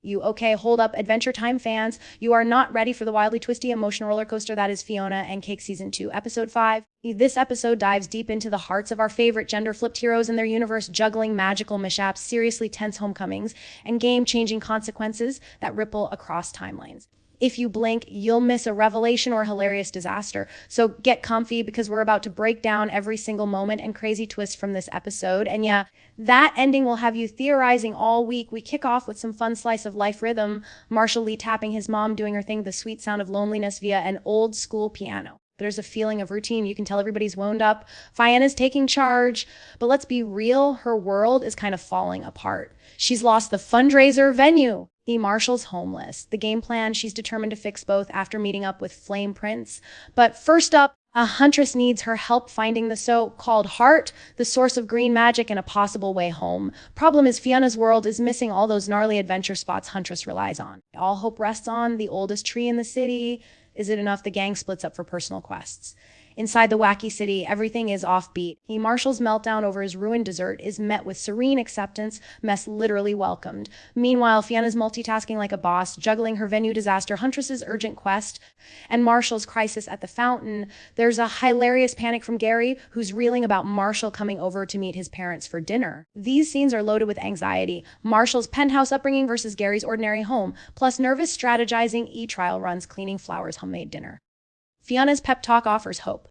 You okay, hold up, Adventure Time fans. You are not ready for the wildly twisty emotional roller coaster that is Fionna and Cake Season 2, Episode 5. This episode dives deep into the hearts of our favorite gender-flipped heroes and their universe, juggling magical mishaps, seriously tense homecomings, and game-changing consequences that ripple across timelines. If you blink, you'll miss a revelation or hilarious disaster. So get comfy because we're about to break down every single moment and crazy twist from this episode. And yeah, that ending will have you theorizing all week. We kick off with some fun slice of life rhythm. Marshall Lee tapping his mom, doing her thing, the sweet sound of loneliness via an old school piano. There's a feeling of routine. You can tell everybody's wound up. Fionna's taking charge. But let's be real, her world is kind of falling apart. She's lost the fundraiser venue. Marshall's homeless. The game plan, she's determined to fix both after meeting up with Flame Prince. But first up, a huntress needs her help finding the so-called heart, the source of green magic and a possible way home. Problem is Fionna's world is missing all those gnarly adventure spots Huntress relies on. All hope rests on the oldest tree in the city. Is it enough? The gang splits up for personal quests. Inside the wacky city, everything is offbeat. Marshall's meltdown over his ruined dessert is met with serene acceptance, mess literally welcomed. Meanwhile, Fionna's multitasking like a boss, juggling her venue disaster, Huntress's urgent quest, and Marshall's crisis at the fountain. There's a hilarious panic from Gary, who's reeling about Marshall coming over to meet his parents for dinner. These scenes are loaded with anxiety. Marshall's penthouse upbringing versus Gary's ordinary home, plus nervous strategizing, e-trial runs, cleaning flowers, homemade dinner. Fionna's pep talk offers hope.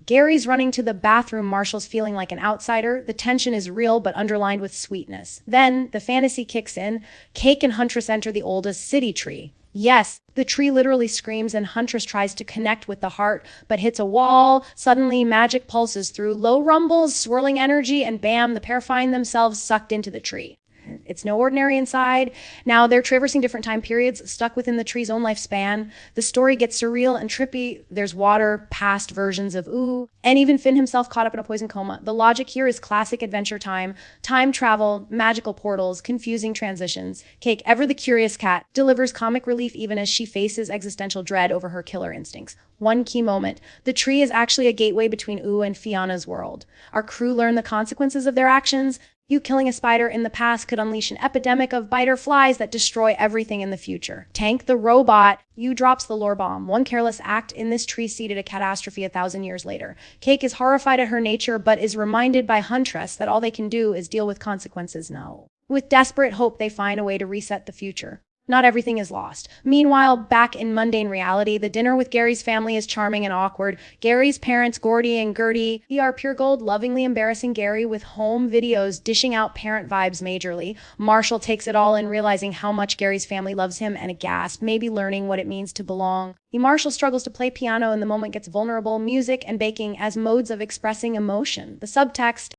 Gary's running to the bathroom, Marshall's feeling like an outsider. The tension is real but underlined with sweetness. Then the fantasy kicks in. Cake and Huntress enter the oldest city tree. Yes, the tree literally screams and Huntress tries to connect with the heart, but hits a wall. Suddenly, magic pulses through, low rumbles, swirling energy, and bam, the pair find themselves sucked into the tree. It's no ordinary inside. Now they're traversing different time periods, stuck within the tree's own lifespan. The story gets surreal and trippy. There's water, past versions of Ooh, and even Finn himself caught up in a poison coma. The logic here is classic Adventure Time. Time travel, magical portals, confusing transitions. Cake, ever the curious cat, delivers comic relief even as she faces existential dread over her killer instincts. One key moment. The tree is actually a gateway between Ooh and Fionna's world. Our crew learn the consequences of their actions. You killing a spider in the past could unleash an epidemic of biter flies that destroy everything in the future. Tank the robot, you drops the lore bomb. One careless act in this tree seeded a catastrophe 1,000 years later. Cake is horrified at her nature, but is reminded by Huntress that all they can do is deal with consequences now. With desperate hope, they find a way to reset the future. Not everything is lost. Meanwhile, back in mundane reality, the dinner with Gary's family is charming and awkward. Gary's parents, Gordy and Gertie, are pure gold, lovingly embarrassing Gary with home videos, dishing out parent vibes majorly. Marshall takes it all in, realizing how much Gary's family loves him and aghast, maybe learning what it means to belong. Marshall struggles to play piano and the moment gets vulnerable, music and baking as modes of expressing emotion. The subtext,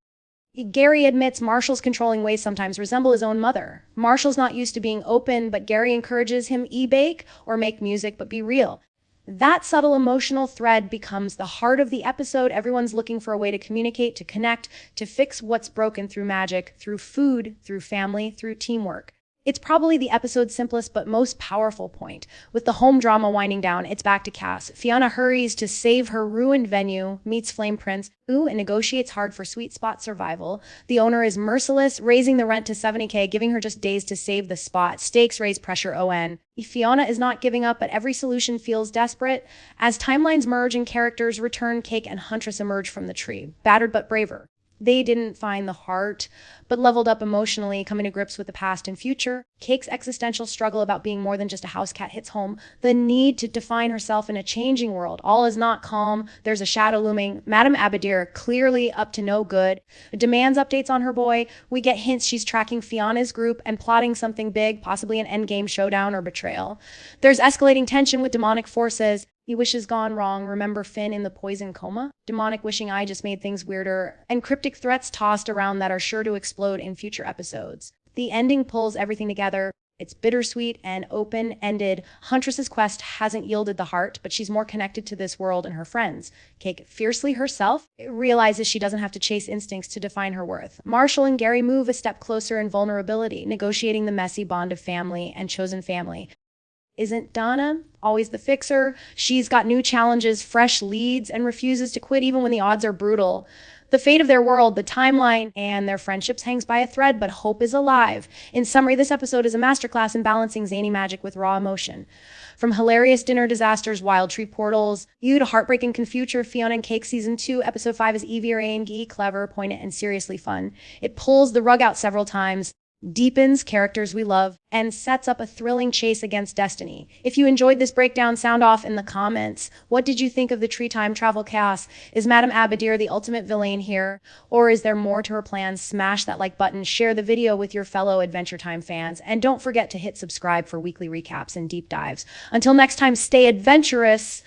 Gary admits Marshall's controlling ways sometimes resemble his own mother. Marshall's not used to being open, but Gary encourages him bake or make music, but be real. That subtle emotional thread becomes the heart of the episode. Everyone's looking for a way to communicate, to connect, to fix what's broken through magic, through food, through family, through teamwork. It's probably the episode's simplest but most powerful point. With the home drama winding down, it's back to Cass. Fionna hurries to save her ruined venue, meets Flame Prince, and negotiates hard for sweet spot survival. The owner is merciless, raising the rent to $70K, giving her just days to save the spot. Stakes raise, pressure ON. Fionna is not giving up, but every solution feels desperate. As timelines merge and characters return, Cake and Huntress emerge from the tree, battered but braver. They didn't find the heart, but leveled up emotionally, coming to grips with the past and future. Cake's existential struggle about being more than just a house cat hits home. The need to define herself in a changing world. All is not calm. There's a shadow looming. Madame Abadir, clearly up to no good, demands updates on her boy. We get hints she's tracking Fionna's group and plotting something big, possibly an endgame showdown or betrayal. There's escalating tension with demonic forces. He wishes gone wrong. Remember Finn in the poison coma? Demonic wishing eye just made things weirder. And cryptic threats tossed around that are sure to explode in future episodes. The ending pulls everything together. It's bittersweet and open-ended. Huntress's quest hasn't yielded the heart, but she's more connected to this world and her friends. Cake, fiercely herself, realizes she doesn't have to chase instincts to define her worth. Marshall and Gary move a step closer in vulnerability, negotiating the messy bond of family and chosen family. Isn't Donna always the fixer? She's got new challenges, fresh leads, and refuses to quit even when the odds are brutal. The fate of their world, the timeline, and their friendships hangs by a thread, but hope is alive. In summary, this episode is a masterclass in balancing zany magic with raw emotion. From hilarious dinner disasters, wild tree portals, to heartbreaking future, Fionna and Cake Season 2, Episode 5 is Evie Rangi, clever, poignant, and seriously fun. It pulls the rug out several times, deepens characters we love, and sets up a thrilling chase against destiny. If you enjoyed this breakdown, sound off in the comments. What did you think of the tree time travel chaos? Is Madame Abadir the ultimate villain here? Or is there more to her plans? Smash that like button, share the video with your fellow Adventure Time fans, and don't forget to hit subscribe for weekly recaps and deep dives. Until next time, stay adventurous!